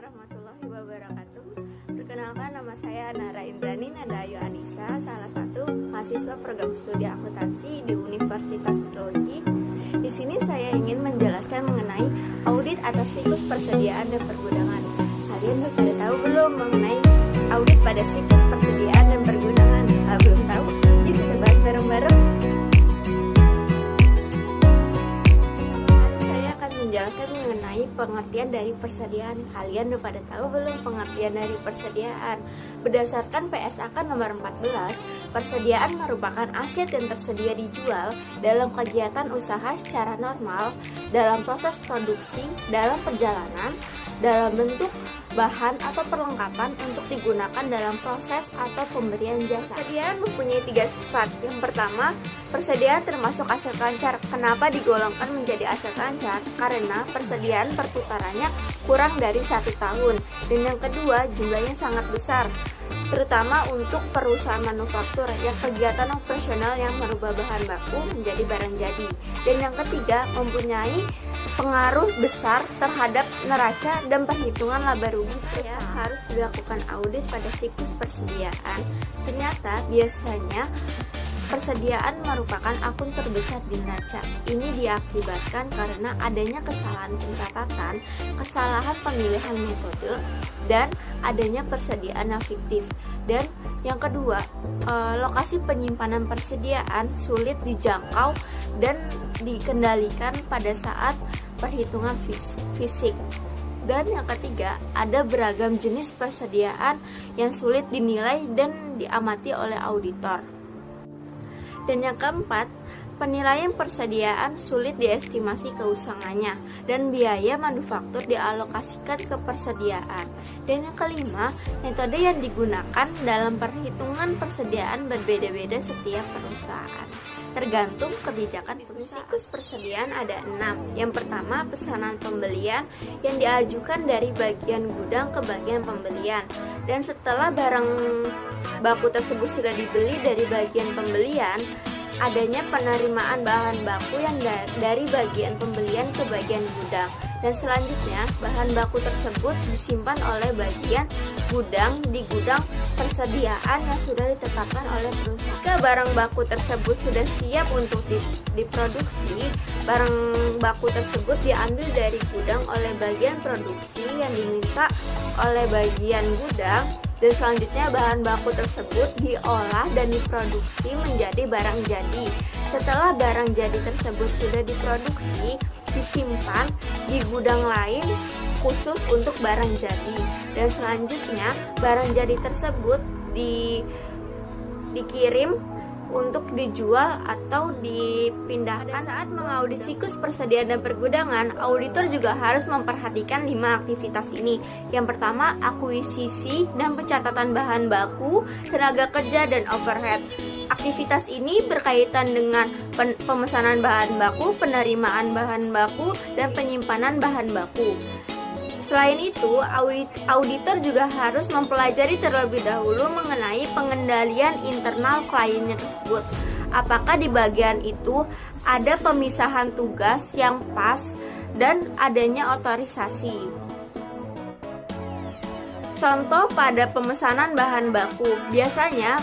warahmatullahi wabarakatuh. Perkenalkan, nama saya Nara Indrani Nadayu Anissa, salah satu mahasiswa program studi akuntansi di Universitas Teknologi. Di sini saya ingin menjelaskan mengenai audit atas siklus persediaan dan pergudangan. Kalian sudah pada tahu belum mengenai audit pada siklus persediaan dan pergudangan? Belum tahu? Yuk kita bahas bareng-bareng. Menjelaskan mengenai pengertian dari persediaan. Kalian udah pada tahu belum pengertian dari persediaan? Berdasarkan PSAK nomor 14, persediaan merupakan aset yang tersedia dijual dalam kegiatan usaha secara normal, dalam proses produksi, dalam perjalanan, dalam bentuk bahan atau perlengkapan untuk digunakan dalam proses atau pemberian jasa. Persediaan mempunyai 3 sifat. Yang pertama, persediaan termasuk aset lancar. Kenapa digolongkan menjadi aset lancar? Karena persediaan perputarannya kurang dari 1 tahun. Dan yang kedua, jumlahnya sangat besar, terutama untuk perusahaan manufaktur yang kegiatan operasional yang merubah bahan baku menjadi barang jadi. Dan yang ketiga, mempunyai pengaruh besar terhadap neraca dan perhitungan laba rugi. Ya, harus dilakukan audit pada siklus persediaan. Ternyata biasanya persediaan merupakan akun terbesar di neraca. Ini diakibatkan karena adanya kesalahan pencatatan, kesalahan pemilihan metode, dan adanya persediaan yang fiktif. Dan yang kedua, lokasi penyimpanan persediaan sulit dijangkau dan dikendalikan pada saat perhitungan fisik. Dan yang ketiga, ada beragam jenis persediaan yang sulit dinilai dan diamati oleh auditor. Dan yang keempat, penilaian persediaan sulit diestimasi keusangannya dan biaya manufaktur dialokasikan ke persediaan. Dan yang kelima, metode yang digunakan dalam perhitungan persediaan berbeda-beda setiap perusahaan, tergantung kebijakan perusahaan. Siklus persediaan ada 6. Yang pertama, pesanan pembelian yang diajukan dari bagian gudang ke bagian pembelian. Dan setelah barang baku tersebut sudah dibeli dari bagian pembelian, adanya penerimaan bahan baku yang dari bagian pembelian ke bagian gudang. Dan selanjutnya, bahan baku tersebut disimpan oleh bagian gudang di gudang persediaan yang sudah ditetapkan oleh perusahaan. Jika barang baku tersebut sudah siap untuk diproduksi, barang baku tersebut diambil dari gudang oleh bagian produksi yang diminta oleh bagian gudang. Dan selanjutnya bahan baku tersebut diolah dan diproduksi menjadi barang jadi. Setelah barang jadi tersebut sudah diproduksi, disimpan di gudang lain khusus untuk barang jadi. Dan selanjutnya barang jadi tersebut dikirim untuk dijual atau dipindahkan. Saat mengaudit siklus persediaan dan pergudangan, auditor juga harus memperhatikan 5 aktivitas ini. Yang pertama, akuisisi dan pencatatan bahan baku, tenaga kerja, dan overhead. Aktivitas ini berkaitan dengan pemesanan bahan baku, penerimaan bahan baku, dan penyimpanan bahan baku. Selain itu, auditor juga harus mempelajari terlebih dahulu mengenai pengendalian internal kliennya tersebut. Apakah di bagian itu ada pemisahan tugas yang pas dan adanya otorisasi. Contoh pada pemesanan bahan baku, biasanya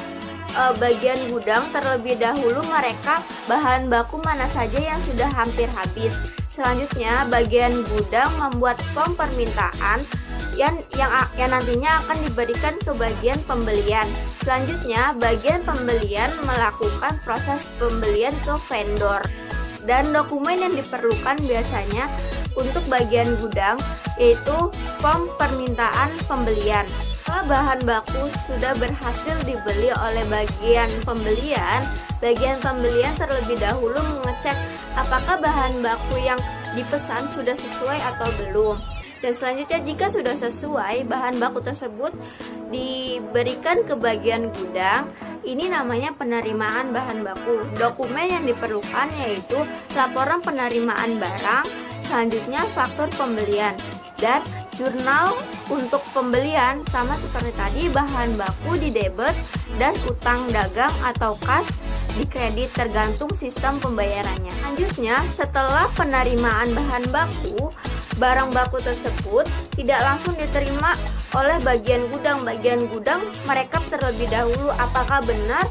bagian gudang terlebih dahulu mereka bahan baku mana saja yang sudah hampir habis. Selanjutnya, bagian gudang membuat form permintaan yang nantinya akan diberikan ke bagian pembelian. Selanjutnya, bagian pembelian melakukan proses pembelian ke vendor. Dan dokumen yang diperlukan biasanya untuk bagian gudang yaitu form permintaan pembelian. Setelah bahan baku sudah berhasil dibeli oleh bagian pembelian terlebih dahulu mengecek apakah bahan baku yang dipesan sudah sesuai atau belum. Dan selanjutnya, jika sudah sesuai, bahan baku tersebut diberikan ke bagian gudang. Ini namanya penerimaan bahan baku. Dokumen yang diperlukan yaitu laporan penerimaan barang, selanjutnya faktur pembelian, dan jurnal untuk pembelian. Sama seperti tadi, bahan baku di debit dan utang dagang atau kas di kredit, tergantung sistem pembayarannya. Selanjutnya, setelah penerimaan bahan baku, barang baku tersebut tidak langsung diterima oleh bagian gudang. Bagian gudang merekap terlebih dahulu apakah benar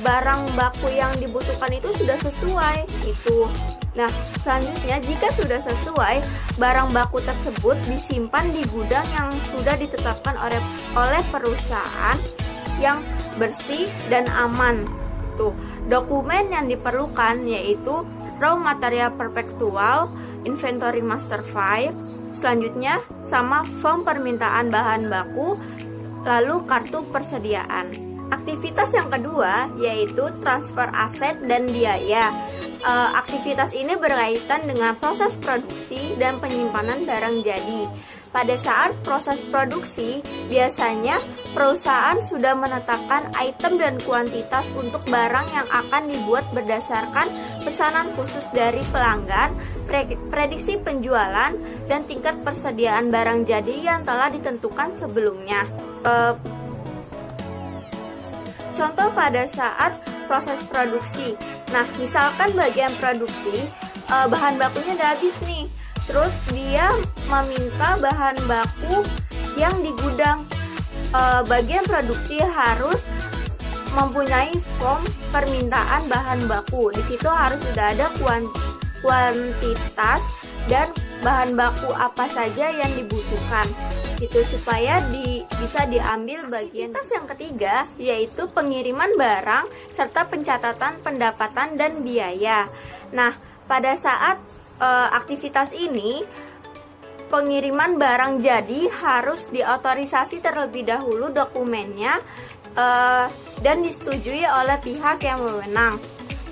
barang baku yang dibutuhkan itu sudah sesuai itu. Nah, selanjutnya jika sudah sesuai, barang baku tersebut disimpan di gudang yang sudah ditetapkan oleh perusahaan yang bersih dan aman. Tuh, dokumen yang diperlukan yaitu raw material perpetual, inventory master file, selanjutnya sama form permintaan bahan baku, lalu kartu persediaan. Aktivitas yang kedua yaitu transfer aset dan biaya. Aktivitas ini berkaitan dengan proses produksi dan penyimpanan barang jadi. Pada saat proses produksi, biasanya perusahaan sudah menetapkan item dan kuantitas untuk barang yang akan dibuat berdasarkan pesanan khusus dari pelanggan, prediksi penjualan, dan tingkat persediaan barang jadi yang telah ditentukan sebelumnya. Contoh pada saat proses produksi. Nah, misalkan bagian produksi bahan bakunya udah habis nih. Terus dia meminta bahan baku yang di gudang. Bagian produksi harus mempunyai form permintaan bahan baku. Di situ harus sudah ada kuantitas dan bahan baku apa saja yang dibutuhkan. Itu supaya bisa diambil bagian. Aktivitas yang ketiga yaitu pengiriman barang serta pencatatan pendapatan dan biaya. Nah, pada saat aktivitas ini pengiriman barang jadi harus diotorisasi terlebih dahulu dokumennya dan disetujui oleh pihak yang berwenang.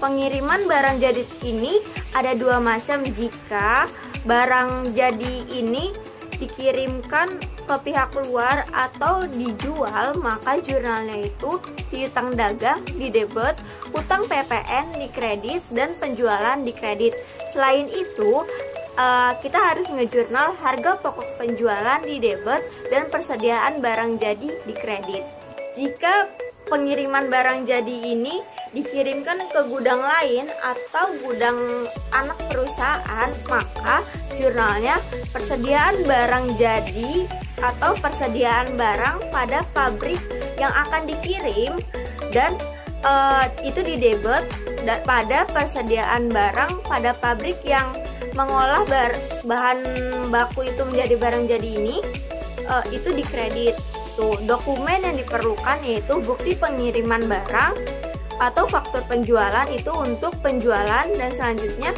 Pengiriman barang jadi ini ada dua macam. Jika barang jadi ini dikirimkan ke pihak luar atau dijual, maka jurnalnya itu piutang dagang di debit, utang PPN di kredit, dan penjualan di kredit. Selain itu, kita harus ngejurnal harga pokok penjualan di debit dan persediaan barang jadi di kredit. Jika pengiriman barang jadi ini dikirimkan ke gudang lain atau gudang anak perusahaan, maka jurnalnya persediaan barang jadi atau persediaan barang pada pabrik yang akan dikirim, dan itu di debit pada persediaan barang pada pabrik yang mengolah bahan baku itu menjadi barang jadi ini, itu di kredit. Tuh, dokumen yang diperlukan yaitu bukti pengiriman barang atau faktur penjualan itu untuk penjualan, dan selanjutnya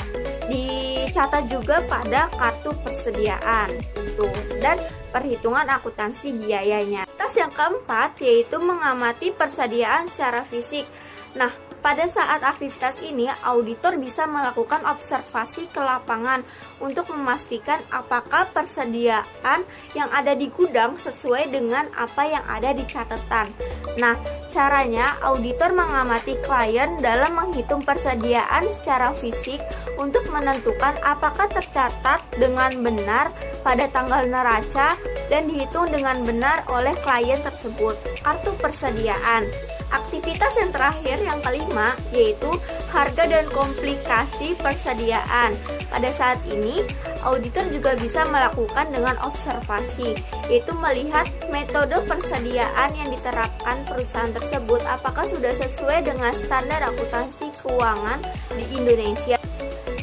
dicatat juga pada kartu persediaan. Tuh, dan perhitungan akuntansi biayanya. Aktivitas yang keempat yaitu mengamati persediaan secara fisik. Nah, pada saat aktivitas ini, auditor bisa melakukan observasi ke lapangan untuk memastikan apakah persediaan yang ada di gudang sesuai dengan apa yang ada di catatan. Nah, caranya auditor mengamati klien dalam menghitung persediaan secara fisik untuk menentukan apakah tercatat dengan benar pada tanggal neraca dan dihitung dengan benar oleh klien tersebut. Kartu persediaan. Aktivitas yang terakhir, yang kelima, yaitu harga dan komplikasi persediaan. Pada saat ini, auditor juga bisa melakukan dengan observasi, yaitu melihat metode persediaan yang diterapkan perusahaan tersebut apakah sudah sesuai dengan standar akuntansi keuangan di Indonesia.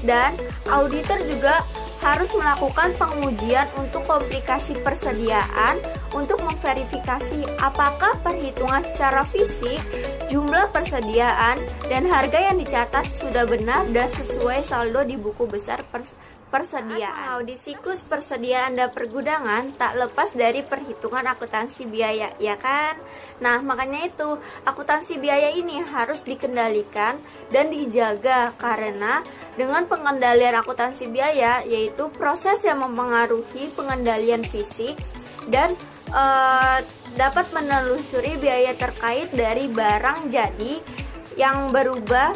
Dan auditor juga harus melakukan pengujian untuk komplikasi persediaan untuk memverifikasi apakah perhitungan secara fisik, jumlah persediaan, dan harga yang dicatat sudah benar dan sesuai saldo di buku besar persediaan. Audit siklus persediaan dan pergudangan tak lepas dari perhitungan akuntansi biaya, ya kan? Nah, makanya itu akuntansi biaya ini harus dikendalikan dan dijaga, karena dengan pengendalian akuntansi biaya yaitu proses yang mempengaruhi pengendalian fisik dan dapat menelusuri biaya terkait dari barang jadi yang berubah,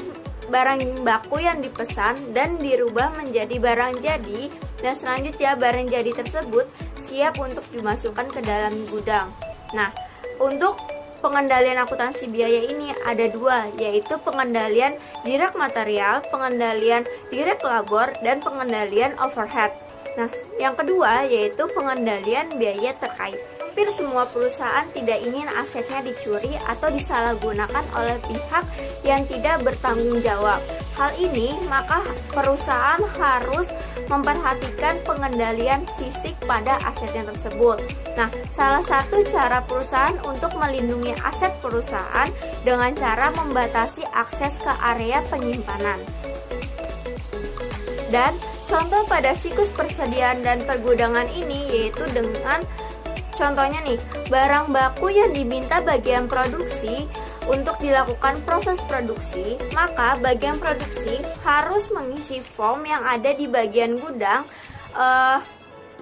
barang baku yang dipesan dan dirubah menjadi barang jadi, dan selanjutnya barang jadi tersebut siap untuk dimasukkan ke dalam gudang. Nah, untuk pengendalian akuntansi biaya ini ada dua, yaitu pengendalian direct material, pengendalian direct labor, dan pengendalian overhead. Nah, yang kedua yaitu pengendalian biaya terkait. Hampir semua perusahaan tidak ingin asetnya dicuri atau disalahgunakan oleh pihak yang tidak bertanggung jawab. Hal ini maka perusahaan harus memperhatikan pengendalian fisik pada asetnya tersebut. Nah, salah satu cara perusahaan untuk melindungi aset perusahaan dengan cara membatasi akses ke area penyimpanan. Dan contoh pada siklus persediaan dan pergudangan ini yaitu dengan contohnya nih, barang baku yang diminta bagian produksi untuk dilakukan proses produksi, maka bagian produksi harus mengisi form yang ada di bagian gudang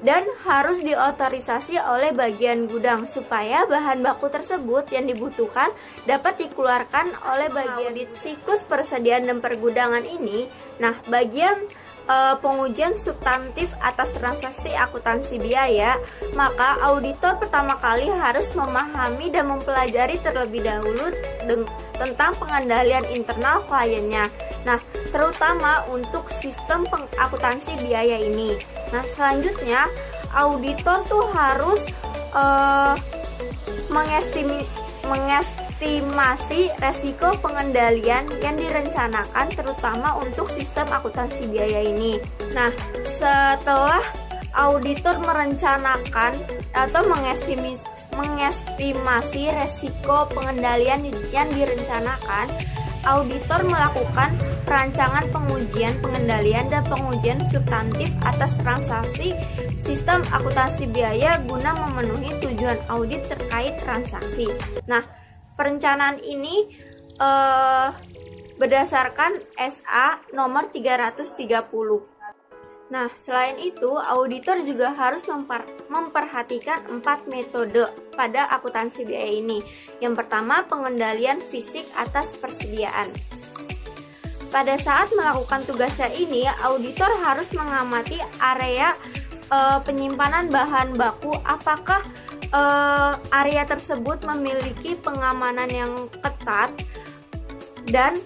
dan harus diotorisasi oleh bagian gudang supaya bahan baku tersebut yang dibutuhkan dapat dikeluarkan oleh bagian di siklus persediaan dan pergudangan ini. Nah, bagian pengujian substantif atas transaksi akuntansi biaya, maka auditor pertama kali harus memahami dan mempelajari terlebih dahulu tentang pengendalian internal kliennya. Nah, terutama untuk sistem akuntansi biaya ini. Nah, selanjutnya auditor tuh harus mengestimasi resiko pengendalian yang direncanakan terutama untuk sistem akuntansi biaya ini. Nah, setelah auditor merencanakan atau mengestimasi resiko pengendalian yang direncanakan, auditor melakukan perancangan pengujian pengendalian dan pengujian substantif atas transaksi sistem akuntansi biaya guna memenuhi tujuan audit terkait transaksi. Nah, perencanaan ini berdasarkan SA nomor 330. Nah, selain itu, auditor juga harus memperhatikan 4 metode pada akuntansi biaya ini. Yang pertama, pengendalian fisik atas persediaan. Pada saat melakukan tugasnya ini, auditor harus mengamati area penyimpanan bahan baku, apakah area tersebut memiliki pengamanan yang ketat dan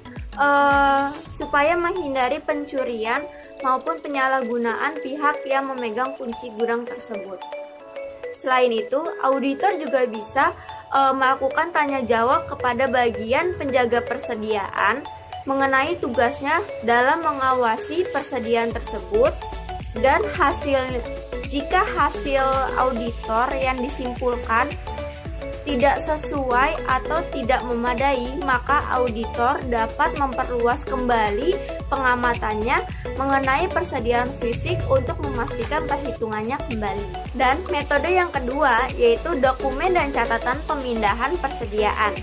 supaya menghindari pencurian maupun penyalahgunaan pihak yang memegang kunci gudang tersebut. Selain itu, auditor juga bisa melakukan tanya jawab kepada bagian penjaga persediaan mengenai tugasnya dalam mengawasi persediaan tersebut, dan jika hasil auditor yang disimpulkan tidak sesuai atau tidak memadai, maka auditor dapat memperluas kembali pengamatannya mengenai persediaan fisik untuk memastikan perhitungannya kembali. Dan metode yang kedua yaitu dokumen dan catatan pemindahan persediaan.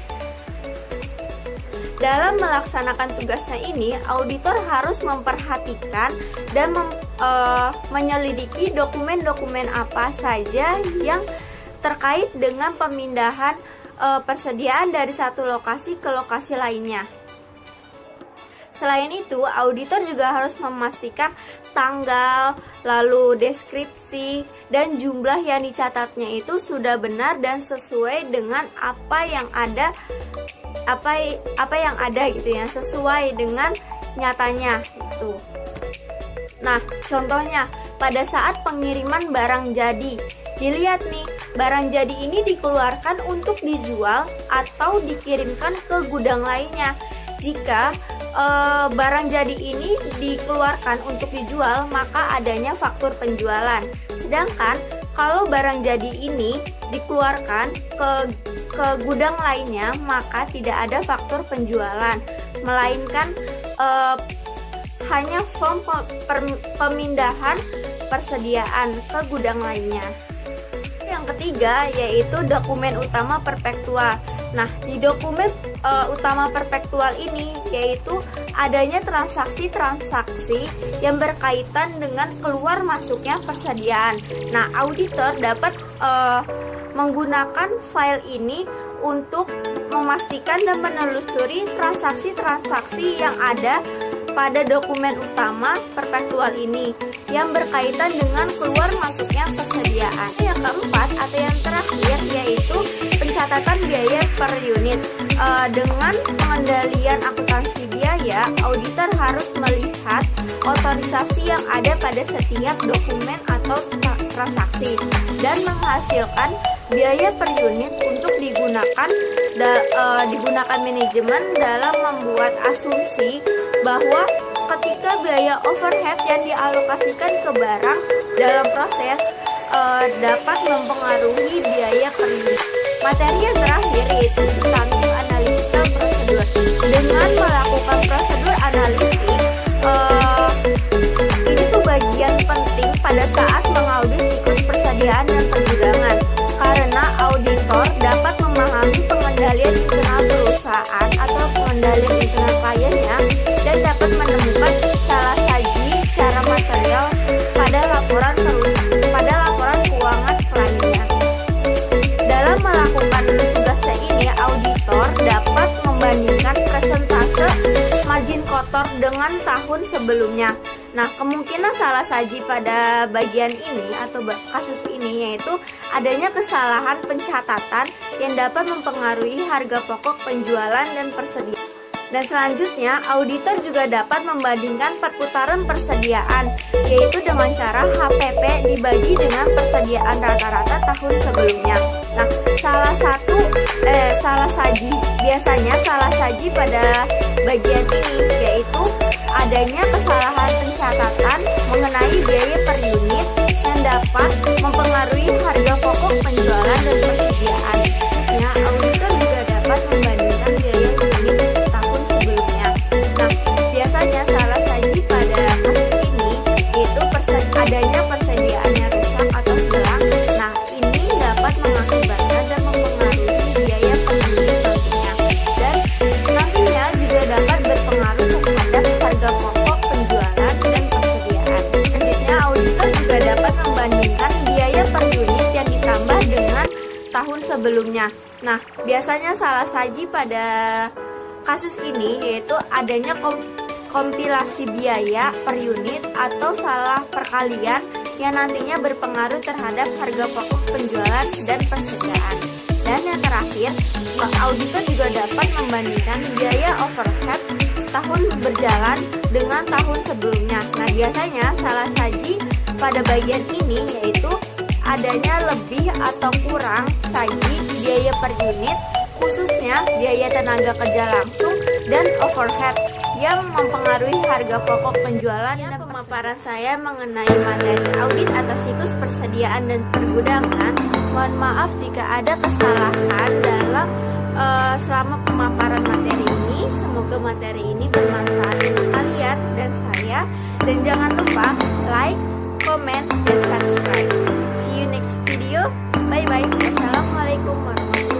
Dalam melaksanakan tugasnya ini, auditor harus memperhatikan dan menyelidiki dokumen-dokumen apa saja yang terkait dengan pemindahan persediaan dari satu lokasi ke lokasi lainnya. Selain itu, auditor juga harus memastikan tanggal, lalu deskripsi, dan jumlah yang dicatatnya itu sudah benar dan sesuai dengan apa yang ada gitu ya, sesuai dengan nyatanya gitu. Nah, contohnya pada saat pengiriman barang jadi, dilihat nih, barang jadi ini dikeluarkan untuk dijual atau dikirimkan ke gudang lainnya. Jika barang jadi ini dikeluarkan untuk dijual, maka adanya faktur penjualan. Sedangkan kalau barang jadi ini dikeluarkan ke gudang lainnya, maka tidak ada faktur penjualan, melainkan hanya form pemindahan persediaan ke gudang lainnya. Yang ketiga yaitu dokumen utama perpektual. Nah, di dokumen utama perpektual ini yaitu adanya transaksi-transaksi yang berkaitan dengan keluar masuknya persediaan. Nah, auditor dapat menggunakan file ini untuk memastikan dan menelusuri transaksi-transaksi yang ada pada dokumen utama perpektual ini yang berkaitan dengan keluar masuknya persediaan. Yang keempat atau yang terakhir yaitu pencatatan biaya per unit. Dengan pengendalian akuntansi biaya, auditor harus melihat otorisasi yang ada pada setiap dokumen atau transaksi dan menghasilkan biaya per unit untuk digunakan manajemen dalam membuat asumsi bahwa ketika biaya overhead yang dialokasikan ke barang dalam proses dapat mempengaruhi biaya per unit. Materi yang terakhir yaitu substantif analytical prosedur. Dengan melakukan prosedur analitik, ini tuh bagian penting pada saat mengaudit siklus persediaan dan pergudangan, karena auditor dapat memahami pengendalian internal perusahaan atau pengendalian internal kliennya dan dapat menemukan salah saji secara material pada laporan keuangan kliennya. Dalam melakukan tugasnya ini, auditor dapat membandingkan persentase margin kotor dengan tahun sebelumnya. Nah, kemungkinan salah saji pada bagian ini atau kasus ini yaitu adanya kesalahan pencatatan yang dapat mempengaruhi harga pokok penjualan dan persediaan. Dan selanjutnya, auditor juga dapat membandingkan perputaran persediaan, yaitu dengan cara HPP dibagi dengan persediaan rata-rata tahun sebelumnya. Nah, biasanya salah saji pada bagian ini yaitu adanya kesalahan pencatatan mengenai biaya per unit yang dapat mempengaruhi harga pokok penjualan dan persediaan. Nah, auditor juga dapat membandingkan biaya unit tahun sebelumnya. Nah, biasanya salah saji pada kasus ini yaitu adanya persediaannya rusak atau hilang. Nah, ini dapat mengakibatkan dan mempengaruhi biaya per unit nantinya. Dan nantinya juga dapat berpengaruh terhadap harga pokok penjualan dan persediaan. Selanjutnya, auditor juga dapat membandingkan biaya per unit yang ditambah dengan tahun sebelumnya. Nah, biasanya salah saji pada kasus ini yaitu adanya kompilasi biaya per unit atau salah perkalian yang nantinya berpengaruh terhadap harga pokok penjualan dan persediaan. Dan yang terakhir, auditor juga dapat membandingkan biaya overhead tahun berjalan dengan tahun sebelumnya. Nah, biasanya salah saji pada bagian ini yaitu adanya lebih atau kurang saji biaya per unit, khususnya biaya tenaga kerja langsung dan overhead yang mempengaruhi harga pokok penjualan. Dan pemaparan saya mengenai materi audit atas siklus persediaan dan pergudangan. Mohon maaf jika ada kesalahan dalam selama pemaparan materi ini. Semoga materi ini bermanfaat untuk kalian dan saya. Dan jangan lupa like, comment, dan subscribe. See you next video. Bye bye. Wassalamualaikum warahmatullahi wabarakatuh.